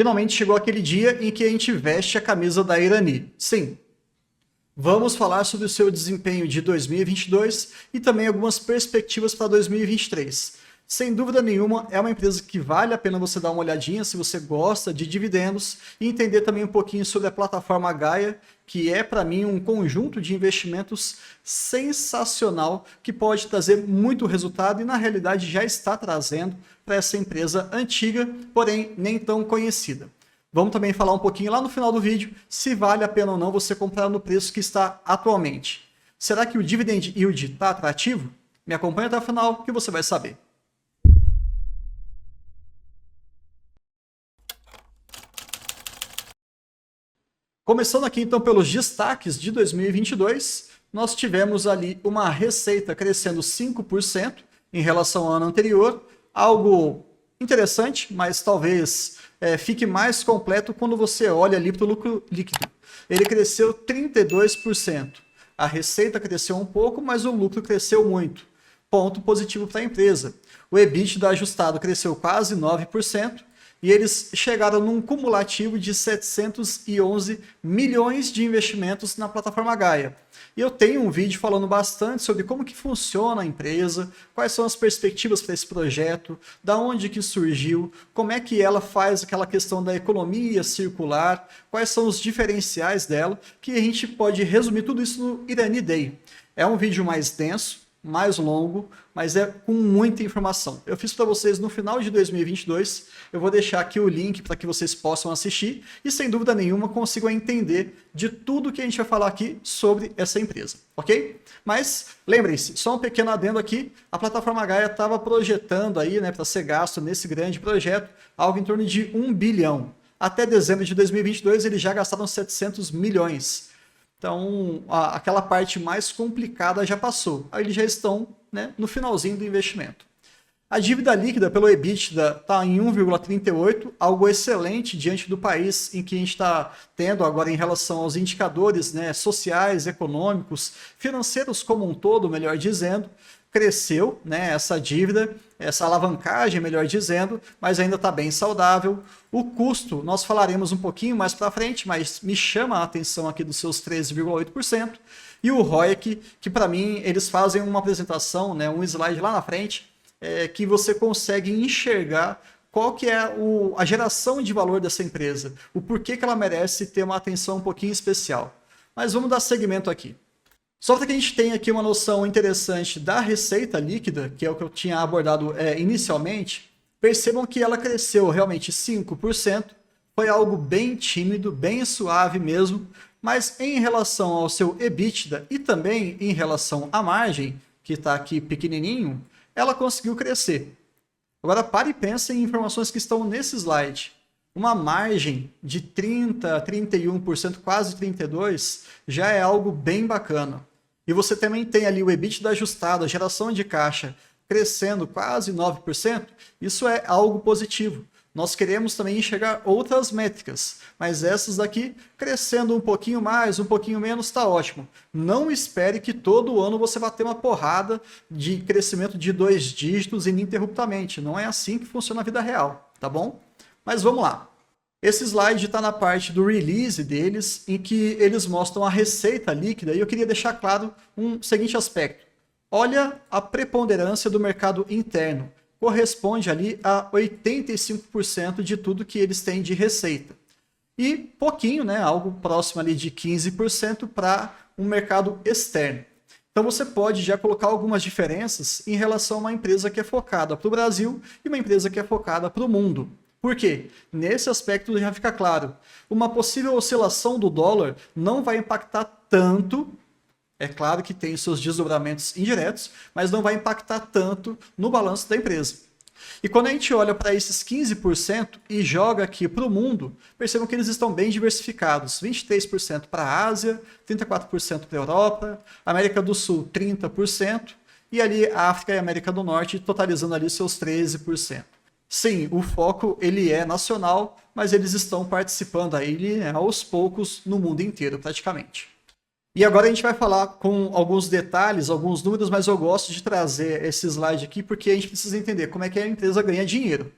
Finalmente chegou aquele dia em que a gente veste a camisa da Irani. Sim, vamos falar sobre o seu desempenho de 2022 e também algumas perspectivas para 2023. Sem dúvida nenhuma, é uma empresa que vale a pena você dar uma olhadinha se você gosta de dividendos e entender também um pouquinho sobre a plataforma Gaia, que é para mim um conjunto de investimentos sensacional que pode trazer muito resultado e na realidade já está trazendo para essa empresa antiga, porém nem tão conhecida. Vamos também falar um pouquinho lá no final do vídeo se vale a pena ou não você comprar no preço que está atualmente. Será que o dividend yield está atrativo? Me acompanha até o final que você vai saber. Começando aqui então pelos destaques de 2022, nós tivemos ali uma receita crescendo 5% em relação ao ano anterior, algo interessante, mas talvez fique mais completo quando você olha ali para o lucro líquido. Ele cresceu 32%. A receita cresceu um pouco, mas o lucro cresceu muito. Ponto positivo para a empresa. O EBITDA ajustado cresceu quase 9%. E eles chegaram num cumulativo de 711 milhões de investimentos na plataforma Gaia. E eu tenho um vídeo falando bastante sobre como que funciona a empresa, quais são as perspectivas para esse projeto, da onde que surgiu, como é que ela faz aquela questão da economia circular, quais são os diferenciais dela, que a gente pode resumir tudo isso no Irani Day. É um vídeo mais denso, mais longo, mas é com muita informação. Eu fiz para vocês no final de 2022, eu vou deixar aqui o link para que vocês possam assistir e sem dúvida nenhuma consigam entender de tudo que a gente vai falar aqui sobre essa empresa, ok? Mas lembrem-se, só um pequeno adendo aqui, a plataforma Gaia estava projetando aí, né, para ser gasto nesse grande projeto, algo em torno de 1 bilhão. Até dezembro de 2022 eles já gastaram 700 milhões. Então, aquela parte mais complicada já passou. Aí eles já estão, né, no finalzinho do investimento. A dívida líquida pelo EBITDA está em 1,38, algo excelente diante do país em que a gente está tendo agora em relação aos indicadores, né, sociais, econômicos, financeiros como um todo, melhor dizendo. Cresceu, né, essa dívida, essa alavancagem, melhor dizendo, mas ainda está bem saudável. O custo, nós falaremos um pouquinho mais para frente, mas me chama a atenção aqui dos seus 13,8%. E o ROIC, que para mim eles fazem uma apresentação, né, um slide lá na frente, que você consegue enxergar qual que é a geração de valor dessa empresa, o porquê que ela merece ter uma atenção um pouquinho especial. Mas vamos dar seguimento aqui. Só para que a gente tenha aqui uma noção interessante da receita líquida, que é o que eu tinha abordado inicialmente, percebam que ela cresceu realmente 5%, foi algo bem tímido, bem suave mesmo, mas em relação ao seu EBITDA e também em relação à margem, que está aqui pequenininho, ela conseguiu crescer. Agora pare e pense em informações que estão nesse slide. Uma margem de 30%, 31%, quase 32% já é algo bem bacana. E você também tem ali o EBITDA ajustado, a geração de caixa crescendo quase 9%, isso é algo positivo. Nós queremos também enxergar outras métricas, mas essas daqui crescendo um pouquinho mais, um pouquinho menos, está ótimo. Não espere que todo ano você vai ter uma porrada de crescimento de 2 dígitos ininterruptamente. Não é assim que funciona a vida real, tá bom? Mas vamos lá. Esse slide está na parte do release deles, em que eles mostram a receita líquida, e eu queria deixar claro um seguinte aspecto. Olha a preponderância do mercado interno, corresponde ali a 85% de tudo que eles têm de receita. E pouquinho, né, algo próximo ali de 15% para um mercado externo. Então você pode já colocar algumas diferenças em relação a uma empresa que é focada para o Brasil e uma empresa que é focada para o mundo. Por quê? Nesse aspecto já fica claro. Uma possível oscilação do dólar não vai impactar tanto, é claro que tem seus desdobramentos indiretos, mas não vai impactar tanto no balanço da empresa. E quando a gente olha para esses 15% e joga aqui para o mundo, percebam que eles estão bem diversificados. 23% para a Ásia, 34% para a Europa, América do Sul 30%, e ali a África e a América do Norte totalizando ali seus 13%. Sim, o foco ele é nacional, mas eles estão participando aí, né, aos poucos no mundo inteiro praticamente. E agora a gente vai falar com alguns detalhes, alguns números, mas eu gosto de trazer esse slide aqui porque a gente precisa entender como é que a empresa ganha dinheiro.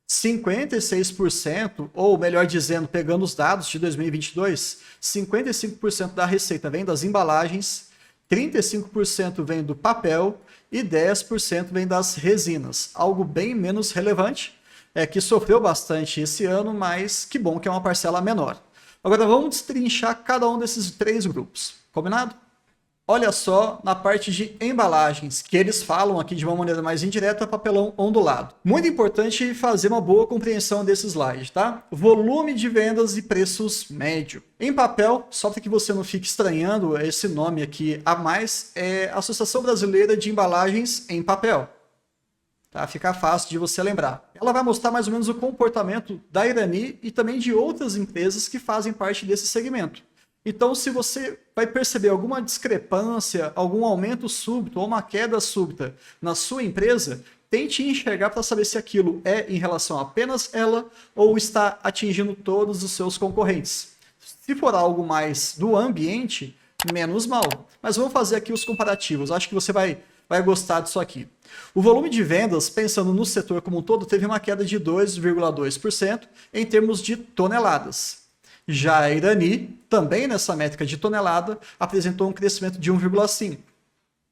56%, ou melhor dizendo, pegando os dados de 2022, 55% da receita vem das embalagens, 35% vem do papel e 10% vem das resinas. Algo bem menos relevante, que sofreu bastante esse ano, mas que bom que é uma parcela menor. Agora vamos destrinchar cada um desses 3 grupos, combinado? Olha só na parte de embalagens, que eles falam aqui de uma maneira mais indireta, papelão ondulado. Muito importante fazer uma boa compreensão desse slide, tá? Volume de vendas e preços médio. Em papel, só para que você não fique estranhando esse nome aqui a mais, é a Associação Brasileira de Embalagens em Papel. Tá? Fica fácil de você lembrar. Ela vai mostrar mais ou menos o comportamento da Irani e também de outras empresas que fazem parte desse segmento. Então, se você vai perceber alguma discrepância, algum aumento súbito ou uma queda súbita na sua empresa, tente enxergar para saber se aquilo é em relação a apenas ela ou está atingindo todos os seus concorrentes. Se for algo mais do ambiente, menos mal. Mas vamos fazer aqui os comparativos. Acho que você vai gostar disso aqui. O volume de vendas, pensando no setor como um todo, teve uma queda de 2,2% em termos de toneladas. Já a Irani, também nessa métrica de tonelada, apresentou um crescimento de 1,5%.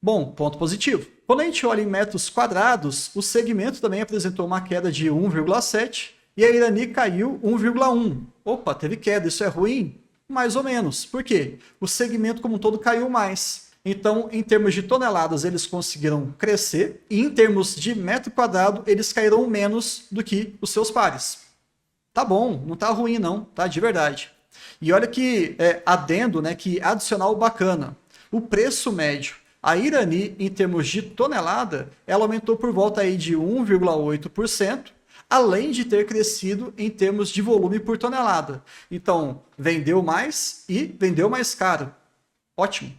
Bom, ponto positivo. Quando a gente olha em metros quadrados, o segmento também apresentou uma queda de 1,7% e a Irani caiu 1,1%. Opa, teve queda, isso é ruim? Mais ou menos. Por quê? O segmento como um todo caiu mais. Então, em termos de toneladas, eles conseguiram crescer e em termos de metro quadrado, eles caíram menos do que os seus pares. Tá bom, não tá ruim não, tá? De verdade. E olha que adendo, né, que adicional bacana. O preço médio, a Irani, em termos de tonelada, ela aumentou por volta aí de 1,8%, além de ter crescido em termos de volume por tonelada. Então, vendeu mais e vendeu mais caro. Ótimo.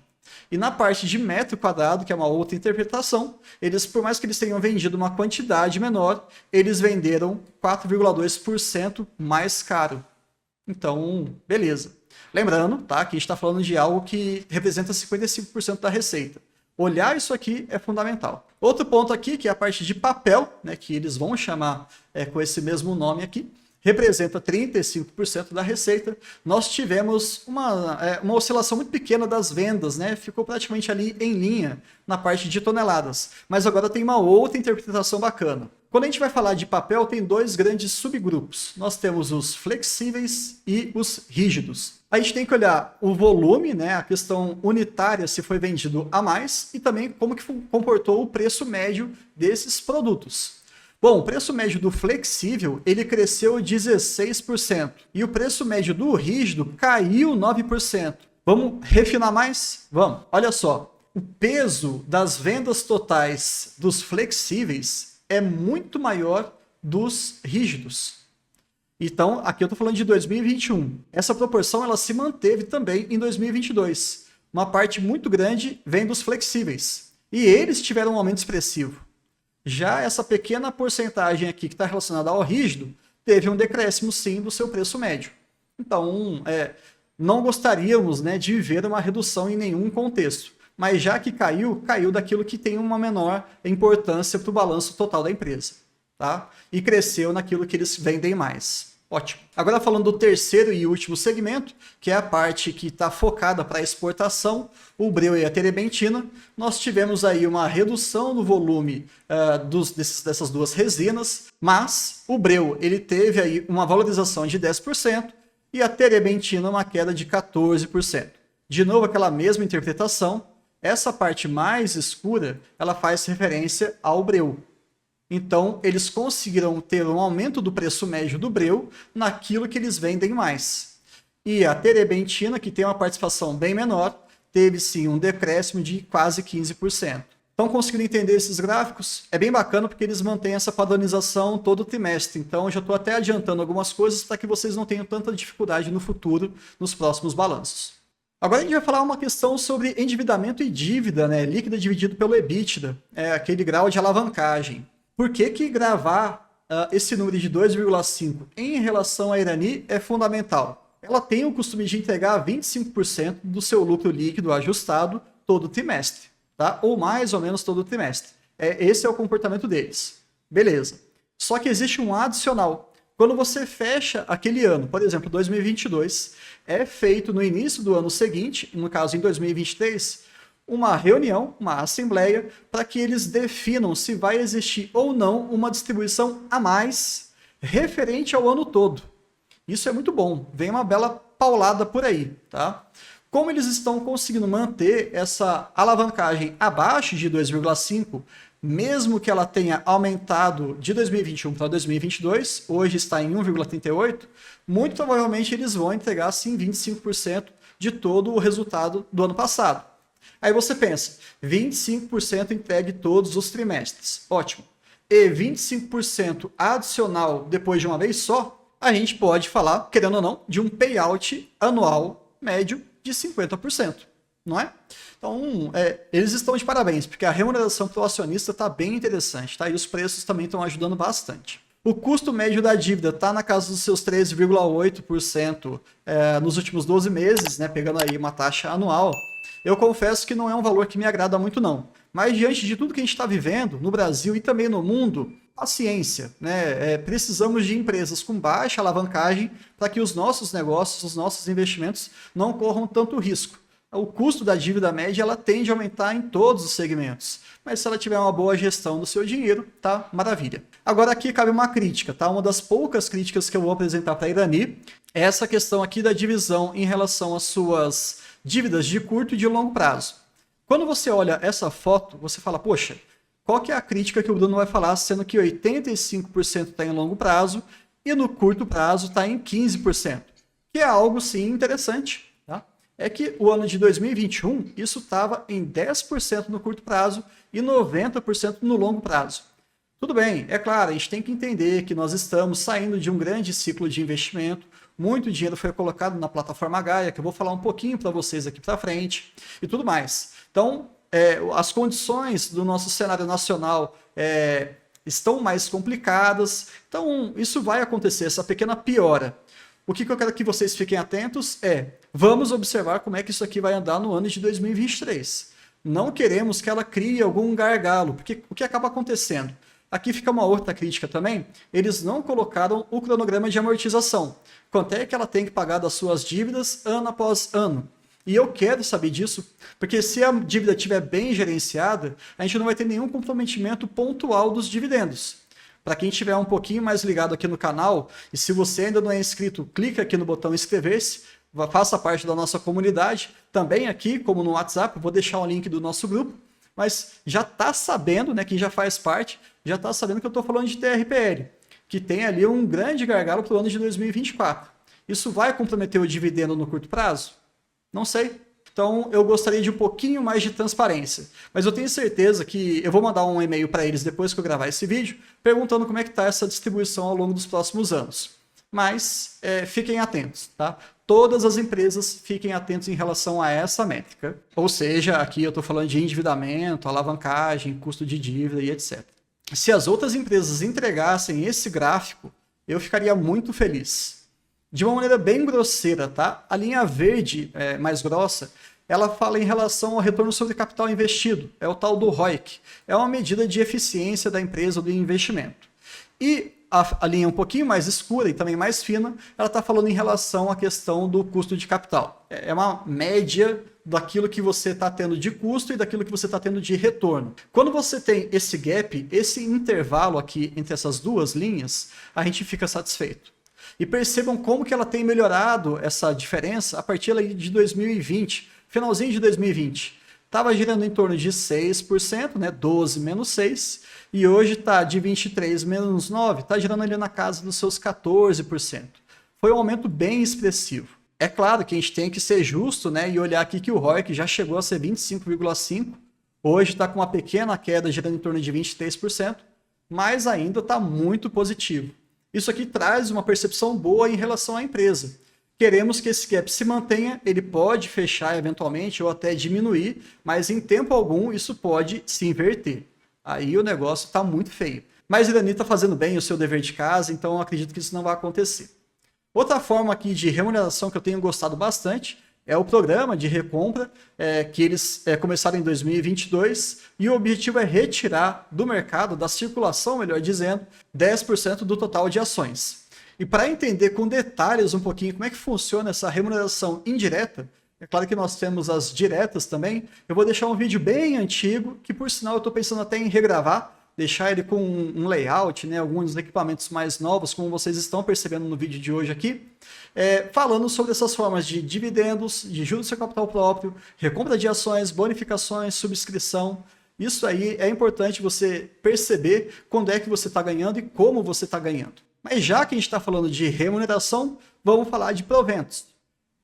E na parte de metro quadrado, que é uma outra interpretação, eles, por mais que eles tenham vendido uma quantidade menor, eles venderam 4,2% mais caro. Então, beleza. Lembrando, tá, que a gente está falando de algo que representa 55% da receita. Olhar isso aqui é fundamental. Outro ponto aqui, que é a parte de papel, né, que eles vão chamar com esse mesmo nome aqui, representa 35% da receita. Nós tivemos uma oscilação muito pequena das vendas, né? Ficou praticamente ali em linha na parte de toneladas. Mas agora tem uma outra interpretação bacana. Quando a gente vai falar de papel, tem 2 grandes subgrupos. Nós temos os flexíveis e os rígidos. A gente tem que olhar o volume, né? A questão unitária, se foi vendido a mais, e também como que comportou o preço médio desses produtos. Bom, o preço médio do flexível, ele cresceu 16%. E o preço médio do rígido caiu 9%. Vamos refinar mais? Vamos. Olha só, o peso das vendas totais dos flexíveis é muito maior dos rígidos. Então, aqui eu estou falando de 2021. Essa proporção ela se manteve também em 2022. Uma parte muito grande vem dos flexíveis. E eles tiveram um aumento expressivo. Já essa pequena porcentagem aqui que está relacionada ao rígido, teve um decréscimo sim do seu preço médio. Então, não gostaríamos, né, de ver uma redução em nenhum contexto. Mas já que caiu, caiu daquilo que tem uma menor importância para o balanço total da empresa. Tá? E cresceu naquilo que eles vendem mais. Ótimo. Agora falando do terceiro e último segmento, que é a parte que está focada para a exportação, o breu e a terebentina, nós tivemos aí uma redução no volume dessas 2 resinas, mas o breu ele teve aí uma valorização de 10% e a terebentina uma queda de 14%. De novo, aquela mesma interpretação, essa parte mais escura, ela faz referência ao breu. Então, eles conseguiram ter um aumento do preço médio do breu naquilo que eles vendem mais. E a terebentina, que tem uma participação bem menor, teve sim um decréscimo de quase 15%. Estão conseguindo entender esses gráficos? É bem bacana porque eles mantêm essa padronização todo trimestre. Então, eu já estou até adiantando algumas coisas para que vocês não tenham tanta dificuldade no futuro, nos próximos balanços. Agora a gente vai falar uma questão sobre endividamento e dívida, né? Líquida dividido pelo EBITDA, aquele grau de alavancagem. Por que gravar esse número de 2,5 em relação à Irani é fundamental? Ela tem o costume de entregar 25% do seu lucro líquido ajustado todo trimestre, tá? Ou mais ou menos todo trimestre. Esse é o comportamento deles. Beleza. Só que existe um adicional. Quando você fecha aquele ano, por exemplo, 2022, é feito no início do ano seguinte, no caso em 2023, uma reunião, uma assembleia, para que eles definam se vai existir ou não uma distribuição a mais referente ao ano todo. Isso é muito bom, vem uma bela paulada por aí, tá? Como eles estão conseguindo manter essa alavancagem abaixo de 2,5, mesmo que ela tenha aumentado de 2021 para 2022, hoje está em 1,38, muito provavelmente eles vão entregar sim 25% de todo o resultado do ano passado. Aí você pensa, 25% entregue todos os trimestres, ótimo. E 25% adicional depois de uma vez só, a gente pode falar, querendo ou não, de um payout anual médio de 50%, não é? Então, eles estão de parabéns, porque a remuneração para o acionista está bem interessante, tá? E os preços também estão ajudando bastante. O custo médio da dívida está na casa dos seus 13,8% nos últimos 12 meses, né? Pegando aí uma taxa anual. Eu confesso que não é um valor que me agrada muito, não. Mas diante de tudo que a gente está vivendo no Brasil e também no mundo, paciência, né? Precisamos de empresas com baixa alavancagem para que os nossos negócios, os nossos investimentos não corram tanto risco. O custo da dívida média ela tende a aumentar em todos os segmentos, mas se ela tiver uma boa gestão do seu dinheiro, tá maravilha. Agora aqui cabe uma crítica, tá? Uma das poucas críticas que eu vou apresentar para a Irani é essa questão aqui da divisão em relação às suas dívidas de curto e de longo prazo. Quando você olha essa foto, você fala, poxa, qual que é a crítica que o Bruno vai falar, sendo que 85% está em longo prazo e no curto prazo está em 15%, que é algo sim interessante, tá? É que o ano de 2021, isso estava em 10% no curto prazo e 90% no longo prazo. Tudo bem, é claro, a gente tem que entender que nós estamos saindo de um grande ciclo de investimento, muito dinheiro foi colocado na plataforma Gaia, que eu vou falar um pouquinho para vocês aqui para frente, e tudo mais. Então, as condições do nosso cenário nacional estão mais complicadas, então isso vai acontecer, essa pequena piora. O que eu quero que vocês fiquem atentos vamos observar como é que isso aqui vai andar no ano de 2023. Não queremos que ela crie algum gargalo, porque o que acaba acontecendo? Aqui fica uma outra crítica também, eles não colocaram o cronograma de amortização. Quanto é que ela tem que pagar das suas dívidas ano após ano? E eu quero saber disso, porque se a dívida estiver bem gerenciada, a gente não vai ter nenhum comprometimento pontual dos dividendos. Para quem estiver um pouquinho mais ligado aqui no canal, e se você ainda não é inscrito, clica aqui no botão inscrever-se, faça parte da nossa comunidade, também aqui, como no WhatsApp, eu vou deixar o link do nosso grupo, mas já está sabendo, né, quem já faz parte, já está sabendo que eu estou falando de TRPL, que tem ali um grande gargalo para o ano de 2024. Isso vai comprometer o dividendo no curto prazo? Não sei. Então, eu gostaria de um pouquinho mais de transparência. Mas eu tenho certeza que eu vou mandar um e-mail para eles depois que eu gravar esse vídeo, perguntando como é que está essa distribuição ao longo dos próximos anos. Mas fiquem atentos, tá? Todas as empresas fiquem atentos em relação a essa métrica. Ou seja, aqui eu estou falando de endividamento, alavancagem, custo de dívida e etc. Se as outras empresas entregassem esse gráfico, eu ficaria muito feliz. De uma maneira bem grosseira, tá? A linha verde, mais grossa, ela fala em relação ao retorno sobre capital investido. É o tal do ROIC. É uma medida de eficiência da empresa ou do investimento. E a linha um pouquinho mais escura e também mais fina, ela está falando em relação à questão do custo de capital. É uma média daquilo que você está tendo de custo e daquilo que você está tendo de retorno. Quando você tem esse gap, esse intervalo aqui entre essas duas linhas, a gente fica satisfeito. E percebam como que ela tem melhorado essa diferença a partir de 2020, finalzinho de 2020. Estava girando em torno de 6%, né? 12 menos 6, e hoje está de 23 menos 9, está girando ali na casa dos seus 14%. Foi um aumento bem expressivo. É claro que a gente tem que ser justo, né? E olhar aqui que o ROIC já chegou a ser 25,5%, hoje está com uma pequena queda girando em torno de 23%, mas ainda está muito positivo. Isso aqui traz uma percepção boa em relação à empresa. Queremos que esse gap se mantenha, ele pode fechar eventualmente ou até diminuir, mas em tempo algum isso pode se inverter. Aí o negócio está muito feio. Mas a Irani está fazendo bem o seu dever de casa, então eu acredito que isso não vai acontecer. Outra forma aqui de remuneração que eu tenho gostado bastante É o programa de recompra que eles começaram em 2022 e o objetivo é retirar do mercado, da circulação, melhor dizendo, 10% do total de ações. E para entender com detalhes um pouquinho como é que funciona essa remuneração indireta, é claro que nós temos as diretas também, eu vou deixar um vídeo bem antigo, que por sinal eu estou pensando até em regravar, deixar ele com um layout, né, alguns equipamentos mais novos, como vocês estão percebendo no vídeo de hoje aqui, falando sobre essas formas de dividendos, de juros sobre capital próprio, recompra de ações, bonificações, subscrição. Isso aí é importante você perceber quando é que você está ganhando e como você está ganhando. Mas já que a gente está falando de remuneração, vamos falar de proventos.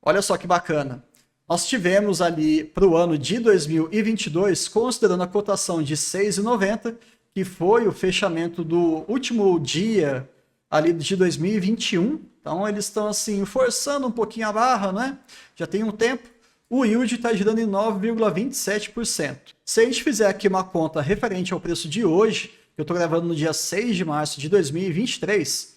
Olha só que bacana. Nós tivemos ali para o ano de 2022, considerando a cotação de R$ 6,90, que foi o fechamento do último dia ali de 2021. Então eles estão assim forçando um pouquinho a barra, né? Já tem um tempo. O yield está girando em 9,27%. Se a gente fizer aqui uma conta referente ao preço de hoje, eu estou gravando no dia 6 de março de 2023,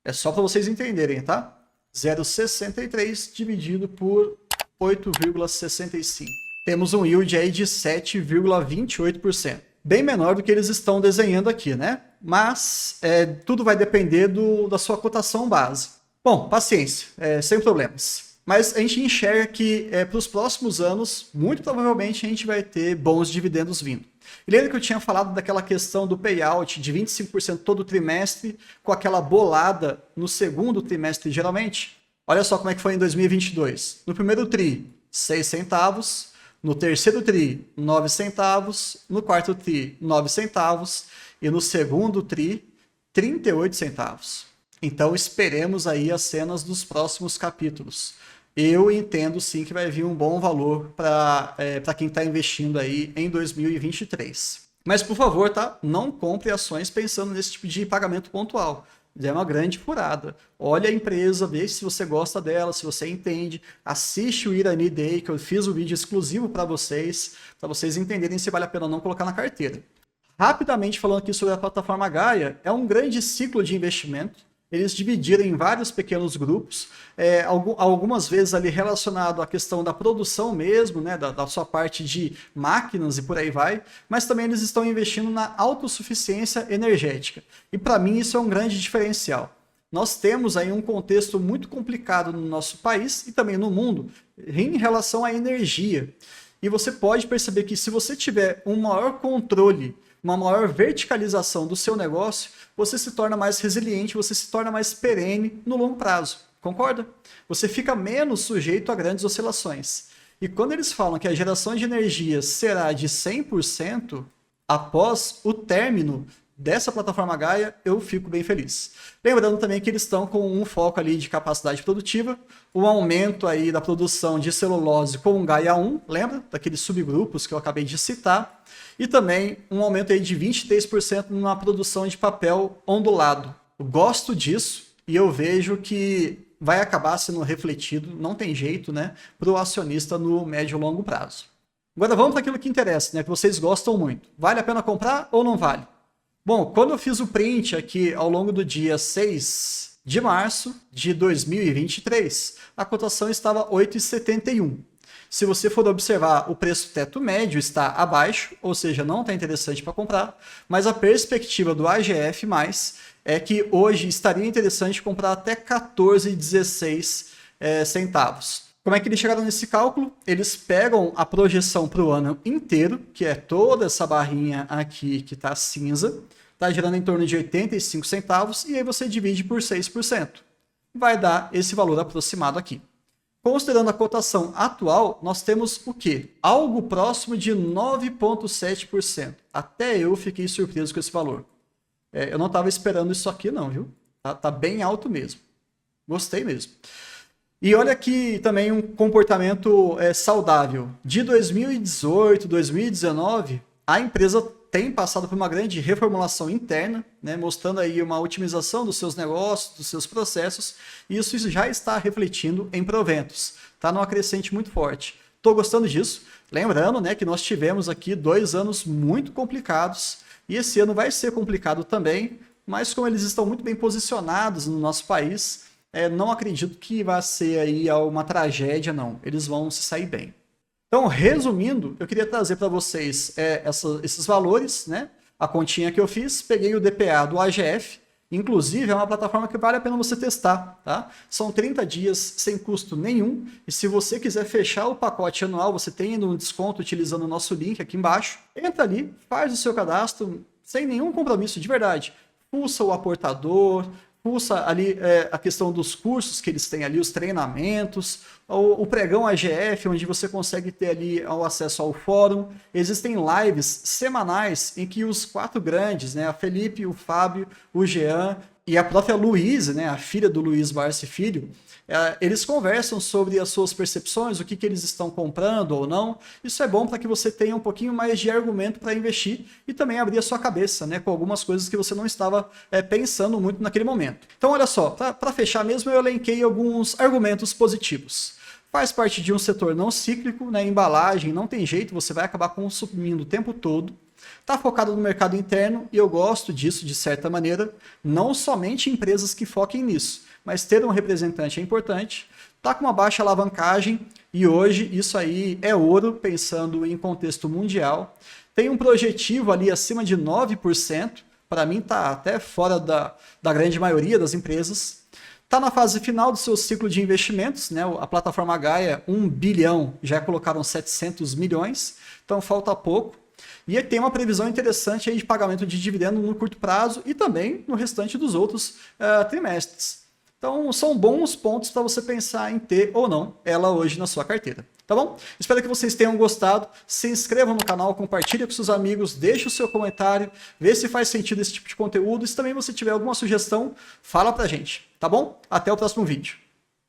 é só para vocês entenderem, tá? 0,63 dividido por 8,65. Temos um yield aí de 7,28%. Bem menor do que eles estão desenhando aqui, né? Mas tudo vai depender da sua cotação base. Bom, paciência, sem problemas. Mas a gente enxerga que para os próximos anos, muito provavelmente a gente vai ter bons dividendos vindo. E lembra que eu tinha falado daquela questão do payout de 25% todo trimestre, com aquela bolada no segundo trimestre geralmente? Olha só como é que foi em 2022. No primeiro tri, 6 centavos. No terceiro tri, 9 centavos. No quarto tri, 9 centavos. E no segundo tri, 38 centavos. Então esperemos aí as cenas dos próximos capítulos. Eu entendo sim que vai vir um bom valor para quem está investindo aí em 2023. Mas por favor, tá? Não compre ações pensando nesse tipo de pagamento pontual. É uma grande furada. Olha a empresa, vê se você gosta dela, se você entende. Assiste o Irani Day, que eu fiz um vídeo exclusivo para vocês entenderem se vale a pena ou não colocar na carteira. Rapidamente falando aqui sobre a plataforma Gaia, é um grande ciclo de investimento. Eles dividiram em vários pequenos grupos, algumas vezes ali relacionado à questão da produção mesmo, né, da sua parte de máquinas e por aí vai, mas também eles estão investindo na autossuficiência energética. E para mim isso é um grande diferencial. Nós temos aí um contexto muito complicado no nosso país e também no mundo em relação à energia. E você pode perceber que se você tiver um maior controle, uma maior verticalização do seu negócio, você se torna mais resiliente, você se torna mais perene no longo prazo. Concorda? Você fica menos sujeito a grandes oscilações. E quando eles falam que a geração de energia será de 100% após o término dessa plataforma Gaia, eu fico bem feliz. Lembrando também que eles estão com um foco ali de capacidade produtiva, um aumento aí da produção de celulose com o Gaia 1, lembra? Daqueles subgrupos que eu acabei de citar, e também um aumento aí de 23% na produção de papel ondulado. Eu gosto disso e eu vejo que vai acabar sendo refletido, não tem jeito, né, para o acionista no médio e longo prazo. Agora vamos para aquilo que interessa, né, que vocês gostam muito. Vale a pena comprar ou não vale? Bom, quando eu fiz o print aqui ao longo do dia 6 de março de 2023, a cotação estava 8,71. Se você for observar, o preço teto médio está abaixo, ou seja, não está interessante para comprar, mas a perspectiva do AGF+, é que hoje estaria interessante comprar até 14,16 centavos. Como é que eles chegaram nesse cálculo? Eles pegam a projeção para o ano inteiro, que é toda essa barrinha aqui que está cinza, está gerando em torno de 85 centavos, e aí você divide por 6%. Vai dar esse valor aproximado aqui. Considerando a cotação atual, nós temos o quê? Algo próximo de 9,7%. Até eu fiquei surpreso com esse valor. Eu não estava esperando isso aqui não, viu? Tá bem alto mesmo. Gostei mesmo. E olha aqui também um comportamento saudável. De 2018, 2019, a empresa tem passado por uma grande reformulação interna, né, mostrando aí uma otimização dos seus negócios, dos seus processos, e isso já está refletindo em proventos. Está numa crescente muito forte. Estou gostando disso. Lembrando, né, que nós tivemos aqui 2 anos muito complicados, e esse ano vai ser complicado também, mas como eles estão muito bem posicionados no nosso país, não acredito que vai ser aí uma tragédia, não. Eles vão se sair bem. Então, resumindo, eu queria trazer para vocês esses valores, né? A continha que eu fiz, peguei o DPA do AGF, inclusive é uma plataforma que vale a pena você testar, tá? São 30 dias sem custo nenhum, e se você quiser fechar o pacote anual, você tem um desconto utilizando o nosso link aqui embaixo. Entra ali, faz o seu cadastro, sem nenhum compromisso de verdade. Pulsa o aportador, pulsa ali a questão dos cursos que eles têm ali, os treinamentos, o pregão AGF, onde você consegue ter ali o acesso ao fórum. Existem lives semanais em que os 4 grandes, né, a Felipe, o Fábio, o Jean e a própria Luísa, né, a filha do Luiz Barsi Filho, eles conversam sobre as suas percepções, o que eles estão comprando ou não. Isso é bom para que você tenha um pouquinho mais de argumento para investir e também abrir a sua cabeça, né, com algumas coisas que você não estava pensando muito naquele momento. Então, olha só, para fechar mesmo, eu elenquei alguns argumentos positivos. Faz parte de um setor não cíclico, né, embalagem, não tem jeito, você vai acabar consumindo o tempo todo. Está focado no mercado interno e eu gosto disso de certa maneira, não somente empresas que foquem nisso, mas ter um representante é importante. Está com uma baixa alavancagem e hoje isso aí é ouro, pensando em contexto mundial. Tem um projetivo ali acima de 9%, para mim está até fora da grande maioria das empresas. Está na fase final do seu ciclo de investimentos, né? A plataforma Gaia, 1 bilhão, já colocaram 700 milhões, então falta pouco. E tem uma previsão interessante aí de pagamento de dividendo no curto prazo e também no restante dos outros trimestres. Então, são bons pontos para você pensar em ter ou não ela hoje na sua carteira. Tá bom? Espero que vocês tenham gostado. Se inscrevam no canal, compartilhe com seus amigos, deixe o seu comentário, vê se faz sentido esse tipo de conteúdo. E se também você tiver alguma sugestão, fala pra gente. Tá bom? Até o próximo vídeo.